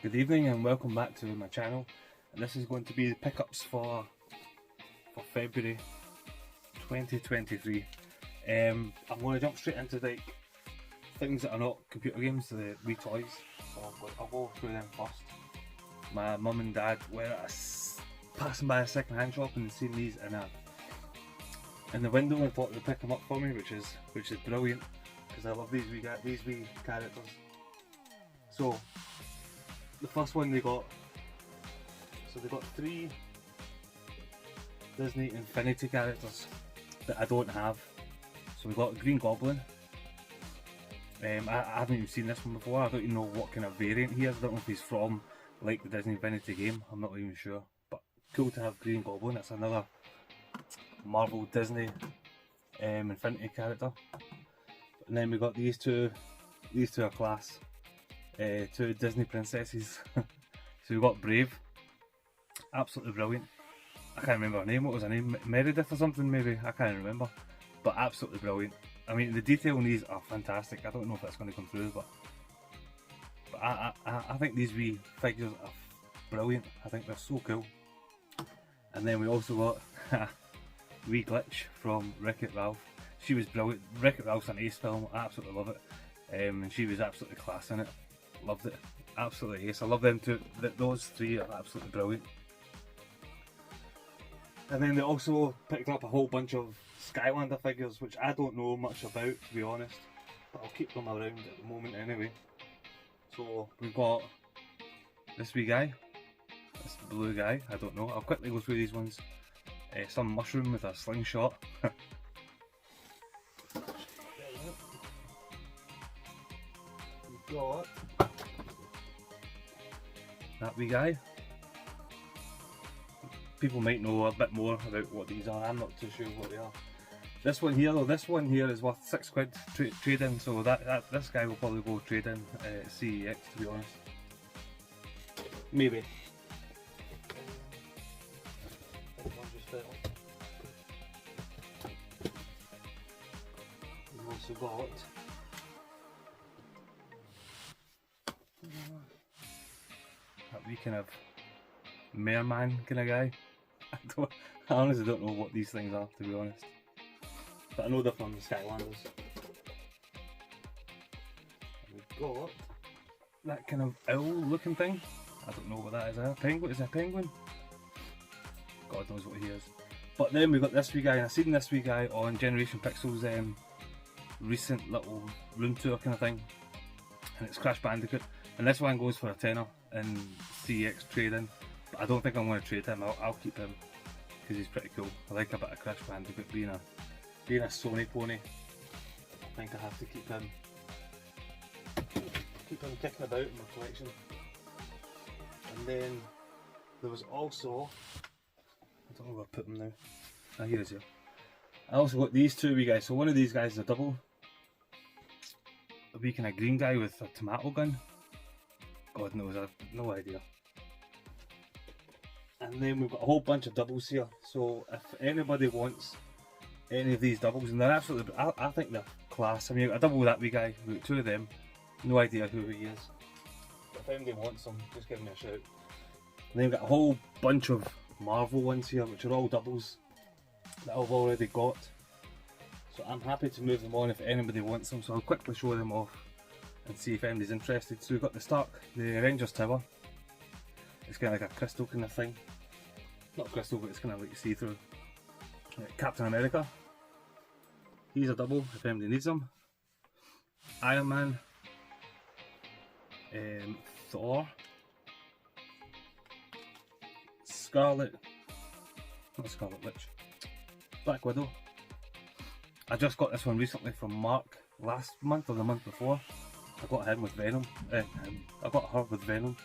Good evening and welcome back to my channel, and this is going to be the pickups for February 2023. I'm going to jump straight into like things that are not computer games, the wee toys. So I'll go through them first. My mum and dad were passing by a second hand shop and seen these in the window and thought they'd pick them up for me, which is brilliant because I love these wee characters. So the first one they got three Disney Infinity characters that I don't have. So we got Green Goblin. I haven't even seen this one before. I don't even know what kind of variant he is. I don't know if he's from like the Disney Infinity game. I'm not even sure. But cool to have Green Goblin. It's another Marvel Disney Infinity character. And then we got these two are class. Two Disney princesses. So we got Brave, absolutely brilliant. I can't remember her name. What was her name? Meredith or something maybe. I can't remember. But absolutely brilliant. I mean, the detail in these are fantastic. I don't know if that's going to come through, but I think these wee figures are brilliant. I think they're so cool. And then we also got wee Glitch from Wreck-It Ralph. She was brilliant. Wreck-It Ralph's an ace film. I absolutely love it. And she was absolutely class in it. Loved it. Absolutely ace. I love them too. Those three are absolutely brilliant. And then they also picked up a whole bunch of Skylander figures, which I don't know much about, to be honest. But I'll keep them around at the moment anyway. So we've got this wee guy. This blue guy. I don't know. I'll quickly go through these ones. Some mushroom with a slingshot. We've got that wee guy. People might know a bit more about what these are. I'm not too sure what they are. This one here though, this one here is worth £6 trade-in, so this guy will probably go trade-in CEX, to be honest. Maybe. We've also got that wee kind of merman kind of guy. I honestly don't know what these things are, to be honest. But I know they're from the Skylanders. We've got that kind of owl looking thing. I don't know what that is. A penguin? Is it a penguin? God knows what he is. But then we've got this wee guy, and I've seen this wee guy on Generation Pixel's recent little room tour kind of thing. And it's Crash Bandicoot. And this one goes for a tenner in CX trade-in. But I don't think I'm going to trade him. I'll keep him because he's pretty cool. I like a bit of Crash Bandicoot being a Sony pony. I think I have to keep him kicking about in my collection. And then there was also, I don't know where I put them now. Ah, here it is here. I also got these two wee guys. So one of these guys is a double. A wee kind of green guy with a tomato gun. God knows, I've no idea. And then we've got a whole bunch of doubles here. So if anybody wants any of these doubles, and they're absolutely, I think they're class. I mean, a double with that wee guy, we've got two of them. No idea who he is. But if anybody wants them, just give me a shout. And then we've got a whole bunch of Marvel ones here, which are all doubles that I've already got. So I'm happy to move them on if anybody wants them. So I'll quickly show them off and see if anybody's interested. So we've got the Avengers Tower. It's kind of like a crystal kind of thing. Not crystal, but it's kind of like see-through. Captain America. He's a double if anybody needs them. Iron Man. Thor. Not Scarlet Witch. Black Widow. I just got this one recently from Mark last month or the month before. I got him with Venom. I got her with Venom.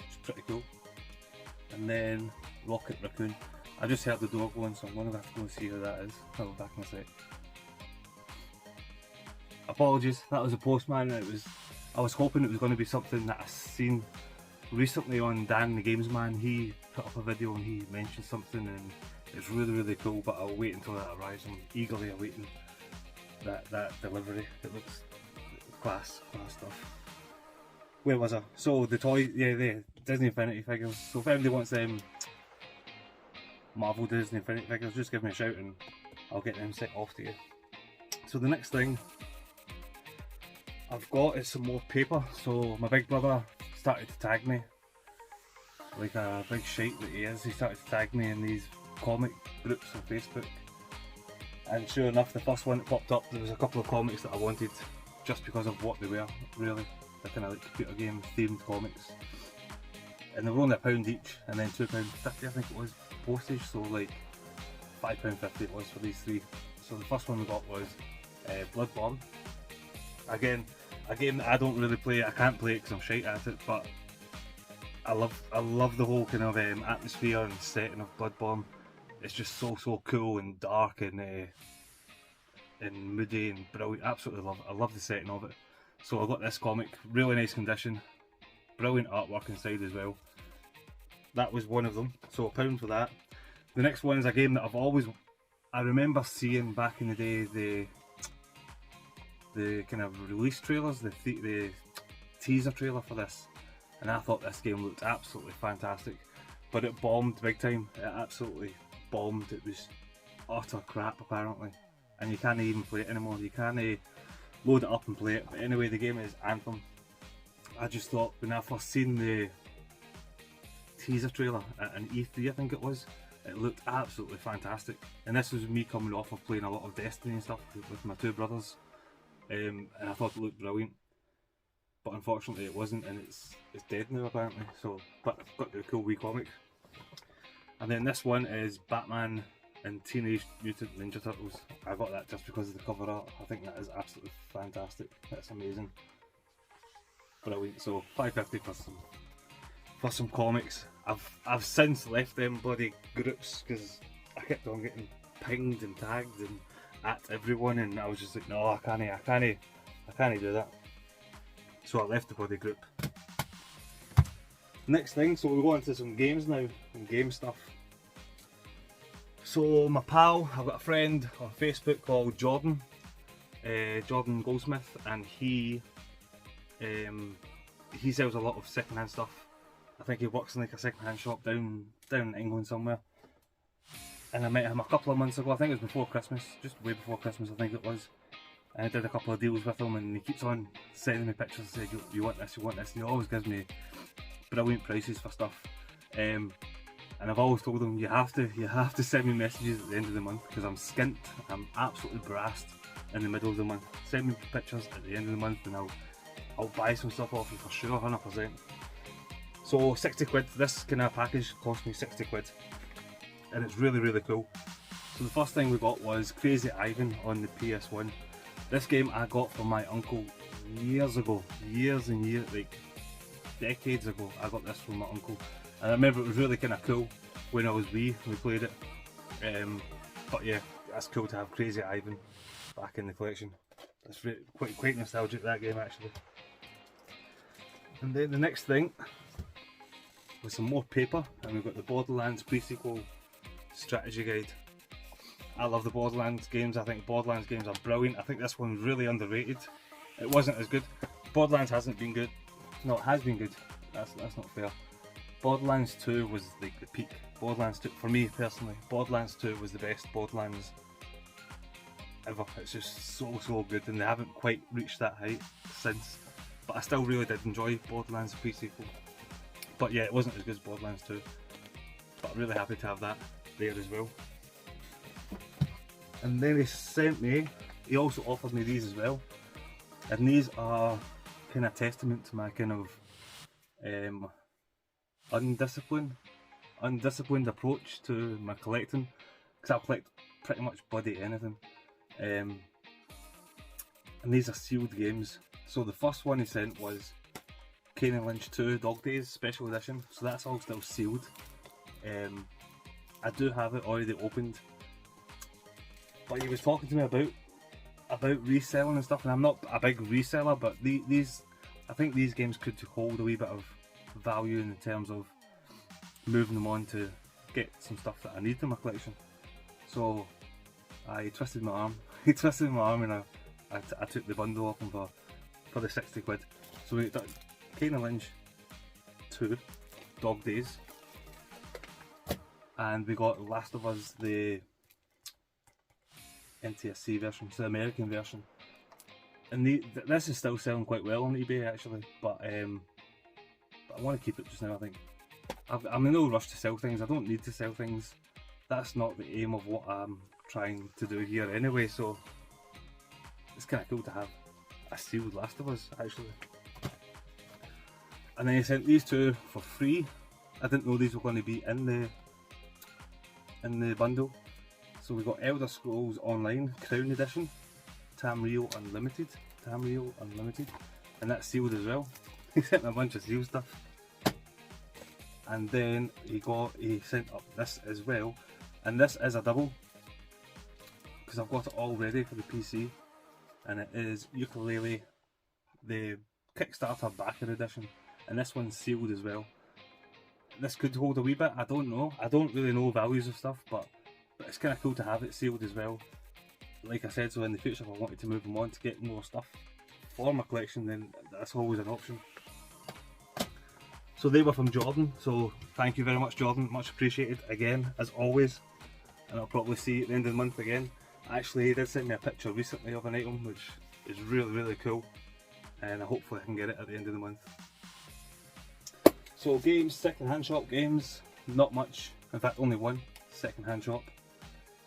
It's pretty cool. And then Rocket Raccoon. I just heard the door going, so I'm going to have to go and see who that is. I'll be back in a sec. Apologies, that was a postman. I was hoping it was going to be something that I seen recently on Dan the Games Man. He put up a video and he mentioned something, and it's really cool. But I'll wait until that arrives. I'm eagerly awaiting that delivery. It looks class stuff. where was I? So the toy, yeah, the Disney Infinity figures. So if anybody wants them Marvel Disney Infinity figures, just give me a shout and I'll get them sent off to you. So the next thing I've got is some more paper. So my big brother started to tag me, like a big shite that he is. He started to tag me in these comic groups on Facebook, and sure enough, the first one that popped up, there was a couple of comics that I wanted just because of what they were, really. They're kind of like computer game themed comics, and they were only £1 each, and then £2.50 I think it was postage, so like £5.50 it was for these three. So the first one we got was Bloodborne. Again, a game that I don't really play. I can't play it because I'm shite at it, but I love the whole kind of atmosphere and setting of Bloodborne. It's just so cool and dark and moody and brilliant. Absolutely love it. I love the setting of it. So I got this comic, really nice condition, brilliant artwork inside as well. That was one of them, so £1 for that. The next one is a game that I remember seeing back in the day, the kind of release trailers, the teaser trailer for this, and I thought this game looked absolutely fantastic, but it bombed big time. It absolutely bombed. It was utter crap apparently, and you can't even play it anymore. You can't load it up and play it. But anyway, the game is Anthem. I just thought when I first seen the teaser trailer at an E3 I think it was, it looked absolutely fantastic, and this was me coming off of playing a lot of Destiny and stuff with my two brothers, and I thought it looked brilliant, but unfortunately it wasn't, and it's dead now apparently. So, but I've got the cool wee comic. And then this one is Batman and Teenage Mutant Ninja Turtles. I got that just because of the cover art. I think that is absolutely fantastic. That's amazing, brilliant. So £5.50 for some comics. I've since left them bloody groups because I kept on getting pinged and tagged and at everyone, and I was just like, no, I can't do that. So I left the bloody group. Next thing, so we'll go into some games now and game stuff. So my pal, I've got a friend on Facebook called Jordan, Jordan Goldsmith, and he sells a lot of second-hand stuff. I think he works in like a second-hand shop down in England somewhere. And I met him a couple of months ago. I think it was before Christmas, just way before Christmas I think it was. And I did a couple of deals with him, and he keeps on sending me pictures and said, you want this, you want this, and he always gives me brilliant prices for stuff. And I've always told him, you have to send me messages at the end of the month, because I'm skint, I'm absolutely brassed in the middle of the month. Send me pictures at the end of the month and I'll buy some stuff off you for sure, 100%. So 60 quid, this kind of package cost me 60 quid, and it's really cool. So the first thing we got was Crazy Ivan on the PS1. This game I got from my uncle years ago, years and years, like decades ago. I got this from my uncle, and I remember it was really kind of cool when I was wee. We played it, but yeah, that's cool to have Crazy Ivan back in the collection. That's quite nostalgic, that game actually. And then the next thing was some more paper, and we've got the Borderlands pre-sequel strategy guide. I love the Borderlands games. I think Borderlands games are brilliant. I think this one's really underrated. It wasn't as good. Borderlands hasn't been good. No, it has been good. That's not fair. Borderlands 2 was like the peak. Borderlands 2, for me personally, Borderlands 2 was the best Borderlands ever. It's just so good, and they haven't quite reached that height since. But I still really did enjoy Borderlands pre-sequel. But yeah, it wasn't as good as Borderlands 2. But I'm really happy to have that there as well. And then he also offered me these as well. And these are kind of testament to my kind of undisciplined approach to my collecting, because I'll collect pretty much bloody anything. And these are sealed games. So the first one he sent was Kane and Lynch 2 Dog Days Special Edition, so that's all still sealed. I do have it already opened, but he was talking to me about reselling and stuff, and I'm not a big reseller, but I think these games could hold a wee bit of value in terms of moving them on to get some stuff that I need in my collection. So I twisted my arm. He twisted my arm, and I took the bundle off him for the 60 quid. So Kane Kane and Lynch 2, Dog Days, and we got Last of Us, the NTSC version, so the American version. And this is still selling quite well on eBay actually, but I want to keep it just now. I think I'm in no rush to sell things. I don't need to sell things. That's not the aim of what I'm trying to do here anyway, so it's kind of cool to have a sealed Last of Us actually. And then he sent these two for free. I didn't know these were going to be in the bundle. So we got Elder Scrolls Online Crown Edition, Tamriel Unlimited, and that's sealed as well. He sent me a bunch of sealed stuff. And then he sent up this as well, and this is a double because I've got it all ready for the PC, and it is Yooka-Laylee, the Kickstarter Backer Edition, and this one's sealed as well. This could hold a wee bit, I don't know. I don't really know values of stuff, but it's kind of cool to have it sealed as well. Like I said, so in the future if I wanted to move them on to get more stuff for my collection, then that's always an option. So they were from Jordan, so thank you very much Jordan, much appreciated again as always, and I'll probably see you at the end of the month again. Actually he did send me a picture recently of an item which is really cool, and hopefully I can get it at the end of the month. So games, second-hand shop games, not much, in fact only one second-hand shop,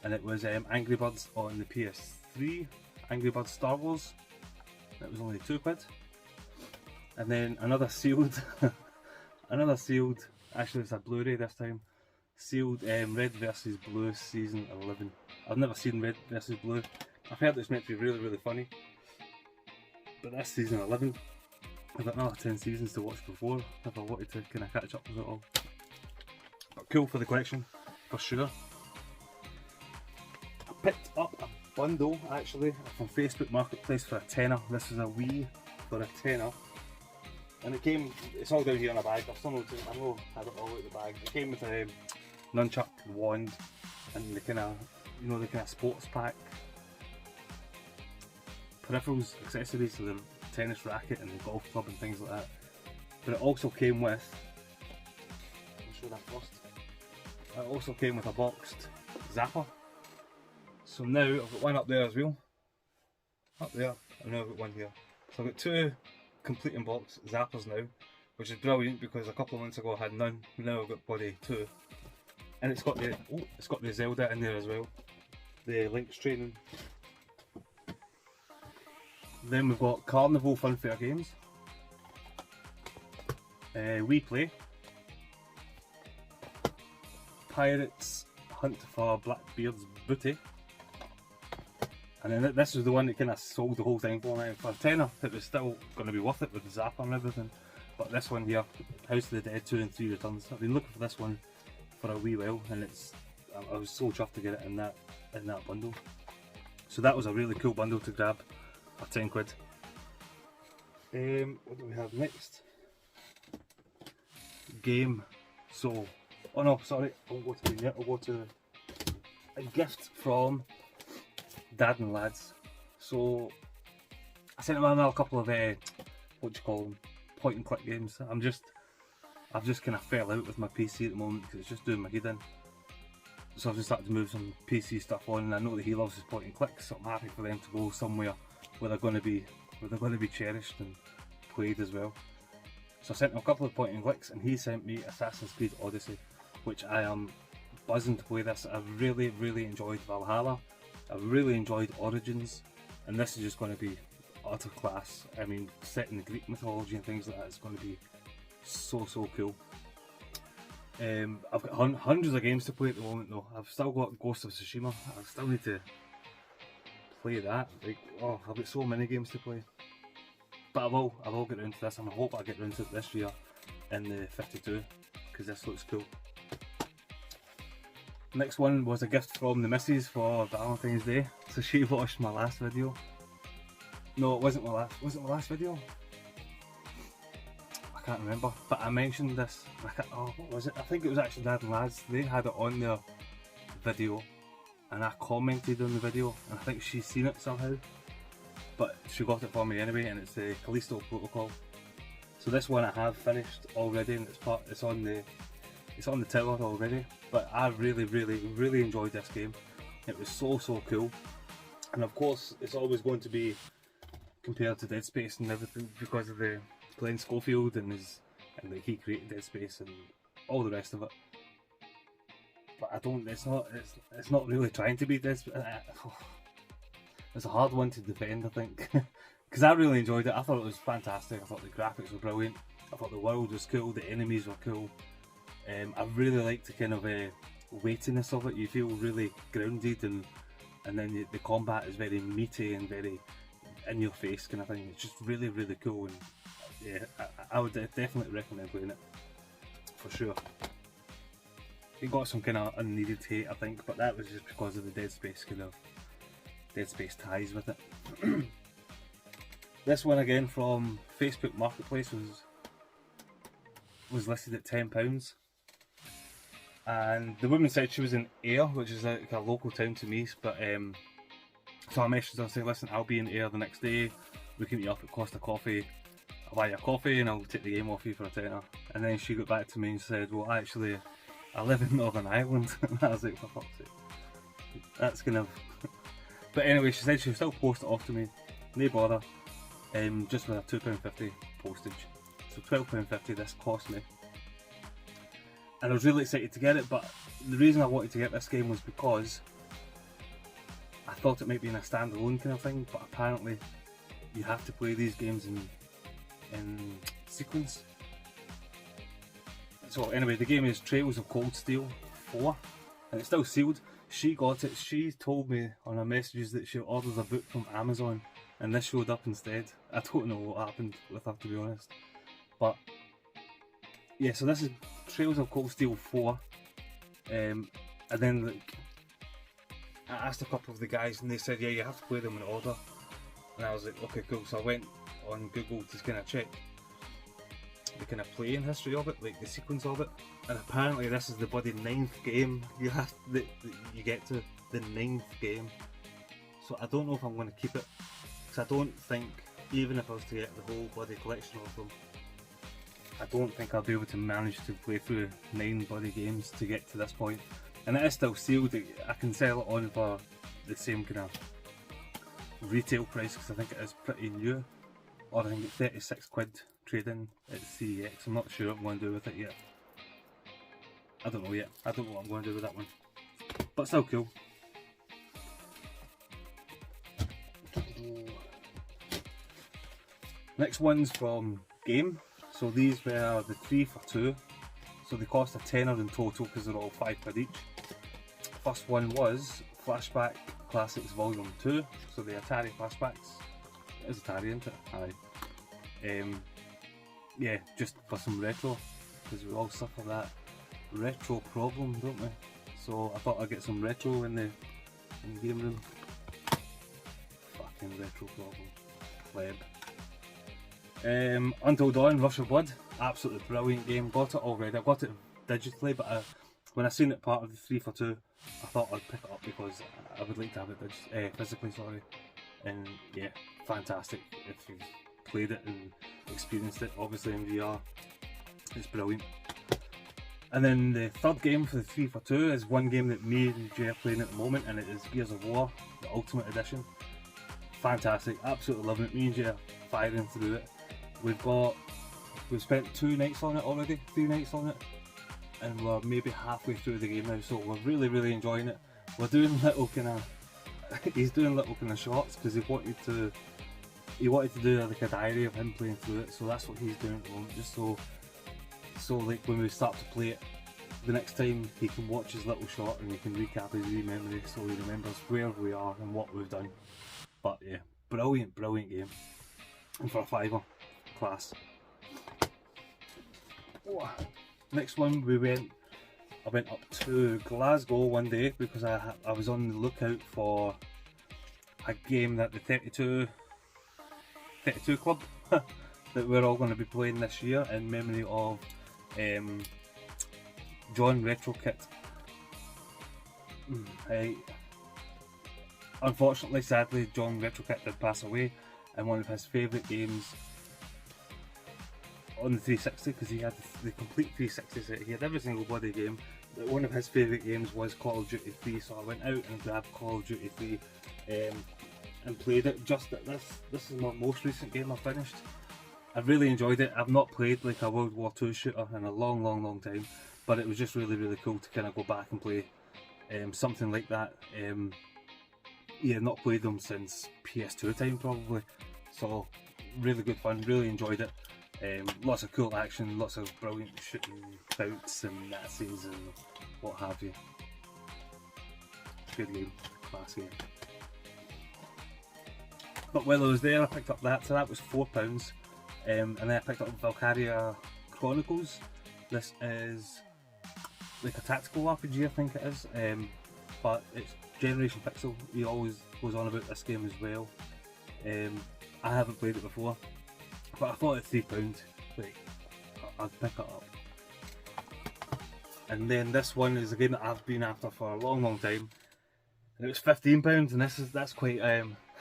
and it was Angry Birds on the PS3, Angry Birds Star Wars. It was only £2. And then another sealed, actually it's a Blu-ray this time, sealed Red vs Blue Season 11. I've never seen Red vs Blue. I've heard it's meant to be really funny, but that's Season 11. I've got another 10 seasons to watch before if I wanted to kind of catch up with it all. But cool for the collection, for sure. I picked up a bundle actually from Facebook Marketplace for a tenner. This is a Wii for a tenner. And it came, it's all down here in a bag. I've still I know I had it all out of the bag. It came with a nunchuck, wand, and the kind of, you know, the kind of sports pack peripherals, accessories, so the tennis racket and the golf club and things like that. But it also came with, I'll show that first. It also came with a boxed zapper. So now I've got one up there as well. Up there, and now I've got one here. So I've got two complete in box zappers now, which is brilliant because a couple of months ago I had none. Now I've got bloody two. And it's got the Zelda in there as well. The Link's Training. Then we've got Carnival Funfair Games, We Play, Pirates Hunt for Blackbeard's Booty, and then this was the one that kind of sold the whole thing for me. For a tenner it was still going to be worth it with the zapper and everything, but this one here, House of the Dead 2 and 3 Returns, I've been looking for this one for a wee while, and I was so chuffed to get it in that bundle. So that was a really cool bundle to grab. For 10 quid. What do we have next? Game. So, oh no, sorry, I won't go to the yet. I'll go to a gift from Dad and Lads. So, I sent him a couple of what do you call them? Point and click games. I've just kind of fell out with my PC at the moment because it's just doing my head in. So I've just started to move some PC stuff on, and I know that he loves his point and click, so I'm happy for them to go somewhere where they're going to be cherished and played as well. So I sent him a couple of point and clicks, and he sent me Assassin's Creed Odyssey, which I am buzzing to play this. I really enjoyed Valhalla, I really enjoyed Origins, and this is just going to be utter class. I mean, set in the Greek mythology and things like that, it's going to be so cool. I've got hundreds of games to play at the moment though. I've still got Ghost of Tsushima, I still need to play that. Like, oh, I've got so many games to play. But I will get into this, and I hope I get into it this year in the 52, because this looks cool. Next one was a gift from the missus for Valentine's Day. So she watched my last video. No, it wasn't my last. Was it my last video? I can't remember. But I mentioned this. Oh, what was it? I think it was actually Dad and Lads. They had it on their video, and I commented on the video, and I think she's seen it somehow. But she got it for me anyway, and it's the Callisto Protocol. So this one I have finished already, and it's on the tower already. But I really enjoyed this game. It was so cool, and of course it's always going to be compared to Dead Space and everything because of the Glenn Schofield and that he created Dead Space and all the rest of it. But I don't. It's not really trying to be Dead Space. It's a hard one to defend, I think, because I really enjoyed it. I thought it was fantastic. I thought the graphics were brilliant. I thought the world was cool. The enemies were cool. I really liked the kind of weightiness of it. You feel really grounded, and then the combat is very meaty and very in your face kind of thing. It's just really cool, and yeah, I would definitely recommend playing it for sure. It got some kind of unneeded hate, I think, but that was just because of the Dead Space ties with it. This one again from Facebook Marketplace was listed at £10, and the woman said she was in Ayr, which is like a local town to me, but so I messaged her and said, listen, I'll be in Ayr the next day, we can meet up at Costa Coffee, I'll buy you a coffee and I'll take the game off you for a tenner. And then she got back to me and said, well actually I live in Northern Ireland. And I was like, for fuck's sake, that's kind of but anyway, she said she'll still post it off to me, no bother, just with a £2.50 postage. So £12.50 this cost me, and I was really excited to get it. But the reason I wanted to get this game was because I thought it might be in a standalone kind of thing, but apparently you have to play these games in sequence. So anyway, the game is Trails of Cold Steel 4, and it's still sealed. She got it. She told me on her messages that she ordered a book from Amazon, and this showed up instead. I don't know what happened with her, to be honest. But yeah, so this is Trails of Cold Steel 4, and then like, I asked a couple of the guys, and they said, yeah, you have to play them in order. And I was like, okay, cool. So I went on Google to kind of check the kind of playing history of it, like the sequence of it, and apparently this is the bloody 9th game you get to, the 9th game. So I don't know if I'm going to keep it, because I don't think, even if I was to get the whole bloody collection of them, I don't think I'll be able to manage to play through 9 bloody games to get to this point. And it is still sealed. I can sell it on for the same kind of retail price, because I think it is pretty new, or I think it's £36 trading at CEX. I'm not sure what I'm going to do with it yet. I don't know yet. I don't know what I'm going to do with that one, but still cool. Next one's from Game. So these were the 3 for 2, so they cost a tenner in total because they're all £5 each. First one was Flashback Classics Volume 2, so the Atari flashbacks. It is Atari, isn't it? Aye. Yeah, just for some retro, because we all suffer that retro problem, don't we? So I thought I'd get some retro in the game room. Fucking retro problem. Pleb. Until Dawn, Rush of Blood. Absolutely brilliant game. Got it already. I got it digitally, but when I seen it part of the 3 for 2, I thought I'd pick it up because I would like to have it physically, sorry. And yeah, fantastic. If you've played it and experienced it, obviously in VR, it's brilliant. And then the third game for the 3 for 2 is one game that me and Jay are playing at the moment, and it is Gears of War, the Ultimate Edition. Fantastic, absolutely loving it. Me and Jay are firing through it. We've spent 2 nights on it already, 3 nights on it, and we're maybe halfway through the game now, so we're really enjoying it. We're doing little kind of he's doing little kind of shots because he wanted to do like a diary of him playing through it, so that's what he's doing at the moment, just so like when we start to play it the next time, he can watch his little shot and he can recap his wee memory so he remembers where we are and what we've done. But yeah, brilliant game, and for a £5, class. Next one, I went up to Glasgow one day because I was on the lookout for a game that the 32 Club that we're all going to be playing this year in memory of John Retrokit. Unfortunately, sadly, John Retrokit did pass away, and one of his favourite games on the 360 because he had the complete 360 set. He had every single bloody game. But one of his favourite games was Call of Duty 3, so I went out and grabbed Call of Duty 3 and played it. This is my most recent game I finished. I really enjoyed it. I've not played like a World War II shooter in a long time, but it was just really cool to kind of go back and play something like that. Yeah, not played them since PS2 time probably, so really good fun, really enjoyed it. Lots of cool action, lots of brilliant shooting bouts and Nazis and what have you. Good game, class game. But while I was there I picked up that, so that was £4. And then I picked up Valkyria Chronicles. This is like a tactical RPG I think it is, but it's Generation Pixel. He always goes on about this game as well. I haven't played it before, but I thought at £3, like, I'd pick it up. And then this one is a game that I've been after for a long time, and it was £15, and that's quite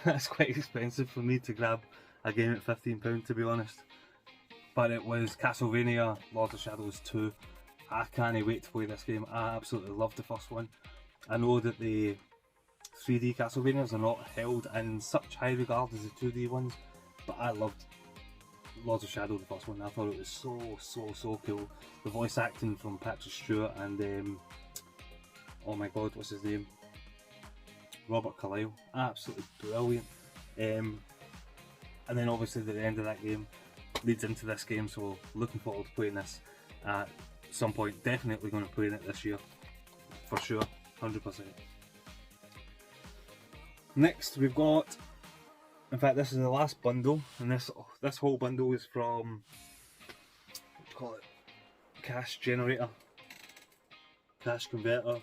that's quite expensive for me to grab a game at £15 to be honest. But it was Castlevania Lords of Shadows 2. I can't wait to play this game. I absolutely loved the first one. I know that the 3D Castlevanias are not held in such high regard as the 2D ones, but I loved Lords of Shadow, the first one. I thought it was so cool. The voice acting from Patrick Stewart and oh my god, what's his name? Robert Carlyle. Absolutely brilliant. And then obviously the end of that game leads into this game, so looking forward to playing this at some point. Definitely going to play it this year, for sure, 100%. Next we've got, in fact this is the last bundle, and this whole bundle is from, what do you call it, Cash Generator, Cash Converter,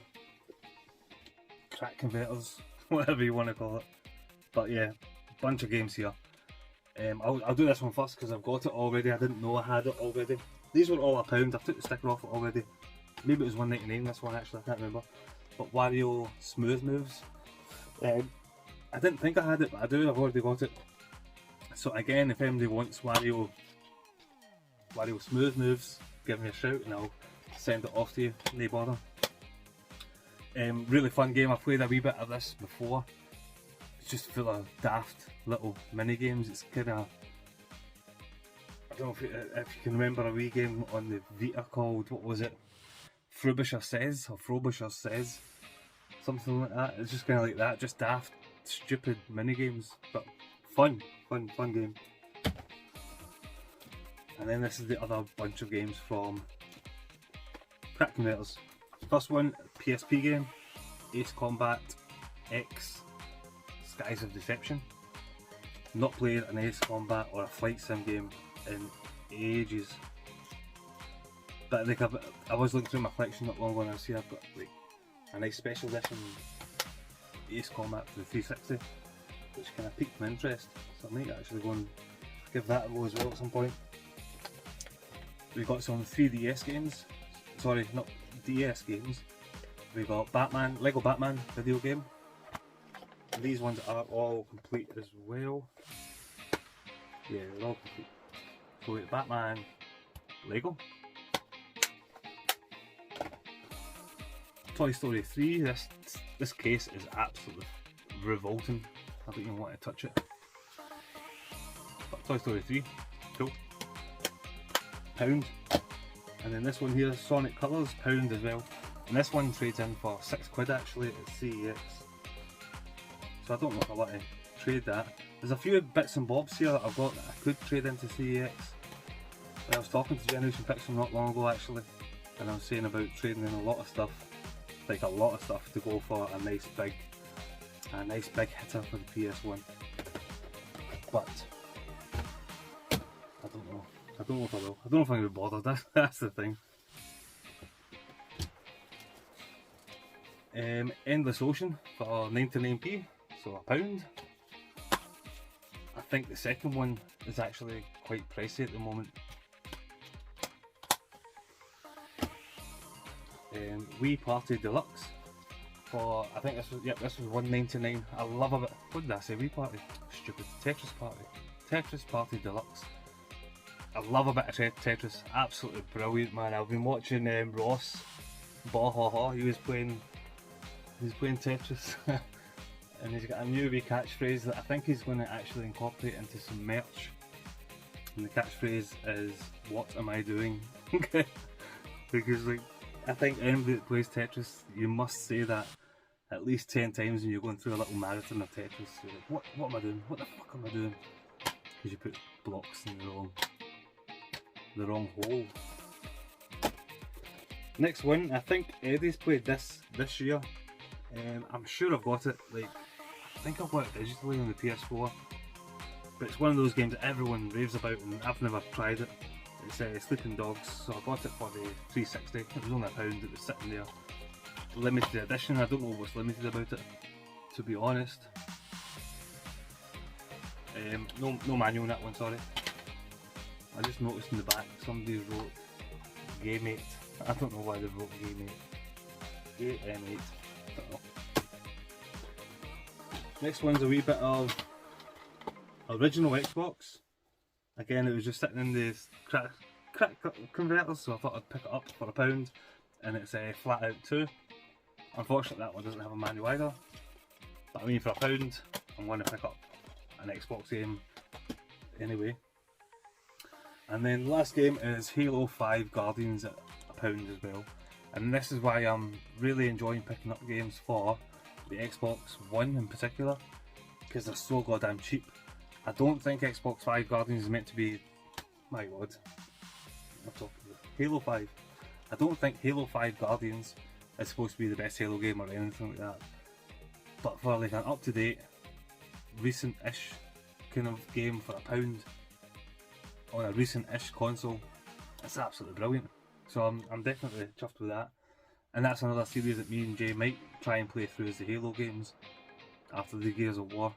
Crack Converters, whatever you want to call it. But yeah, bunch of games here. I'll do this one first because I've got it already. I didn't know I had it already. These were all £1. I took the sticker off it already. Maybe it was £1.99 this one actually, I can't remember. But Wario Smooth Moves. I didn't think I had it, but I do. I've already got it. So again, if anybody wants Wario Smooth Moves, give me a shout and I'll send it off to you. No bother. Really fun game. I've played a wee bit of this before. It's just full of daft little mini games. It's kind of, I don't know if you can remember a wee game on the Vita called, what was it? Frobisher Says, something like that. It's just kind of like that, just daft, stupid mini games, but fun game. And then this is the other bunch of games from Crack Converters. First one, PSP game, Ace Combat X Skies of Deception. Not played an Ace Combat or a flight sim game in ages. But like I was looking through my collection not long ago and I see I've got like a nice special edition Ace Combat for the 360, which kind of piqued my interest. So I might actually go and give that a go as well at some point. We've got some 3DS games, sorry, not DS games. We've got Lego Batman video game. These ones are all complete as well. Yeah, they're all complete. So we got Batman Lego. Toy Story 3, this case is absolutely revolting. I don't even want to touch it. But Toy Story 3, cool. £1. And then this one here, Sonic Colors, £1 as well. And this one trades in for £6 actually at CEX. So I don't know if I want to trade that. There's a few bits and bobs here that I've got that I could trade into CEX. I was talking to Generation Pixel not long ago actually, and I was saying about trading in a lot of stuff, like a lot of stuff, to go for a nice big hitter for the PS1. But I don't know. I don't know if I will. I don't know if I'm going to be bothered. That's the thing. Endless Ocean for 99p, so £1. I think the second one is actually quite pricey at the moment. Wii Party Deluxe for, I think this was £1.99. I love it. What did I say? Wii Party? Stupid. Tetris Party. Tetris Party Deluxe. I love a bit of Tetris, absolutely brilliant, man. I've been watching Ross Bahaha, he was playing Tetris and he's got a new wee catchphrase that I think he's going to actually incorporate into some merch, and the catchphrase is, "What am I doing?" Because like, I think anybody that plays Tetris, you must say that at least 10 times when you're going through a little marathon of Tetris. You're like, what am I doing? What the fuck am I doing? Because you put blocks in the wrong hole. Next one, I think Eddie's played this year. I'm sure I've got it, like, I think I've got it digitally on the PS4. But it's one of those games that everyone raves about and I've never tried it. It's Sleeping Dogs, so I got it for the 360. It was only £1, it was sitting there. Limited edition, I don't know what's limited about it, to be honest. No manual on that one, sorry. I just noticed in the back somebody wrote Game 8. I don't know why they wrote Game 8. M8. I don't know. Next one's a wee bit of original Xbox. Again, it was just sitting in the crack converter, so I thought I'd pick it up for £1, and it's Flat Out 2. Unfortunately, that one doesn't have a manual either. But I mean, for £1, I'm going to pick up an Xbox game anyway. And then the last game is Halo 5 Guardians at £1 as well. And this is why I'm really enjoying picking up games for the Xbox One in particular, because they're so goddamn cheap. I don't think Xbox 5 Guardians is meant to be, my god, I'm talking about Halo 5. I don't think Halo 5 Guardians is supposed to be the best Halo game or anything like that. But for like an up-to-date, recent-ish kind of game for £1 on a recent-ish console, it's absolutely brilliant. So I'm definitely chuffed with that. And that's another series that me and Jay might try and play through, as the Halo games after the Gears of War.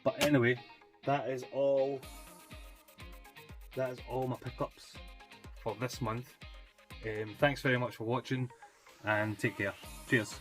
But anyway, that is all my pickups for this month. Thanks very much for watching and take care. Cheers.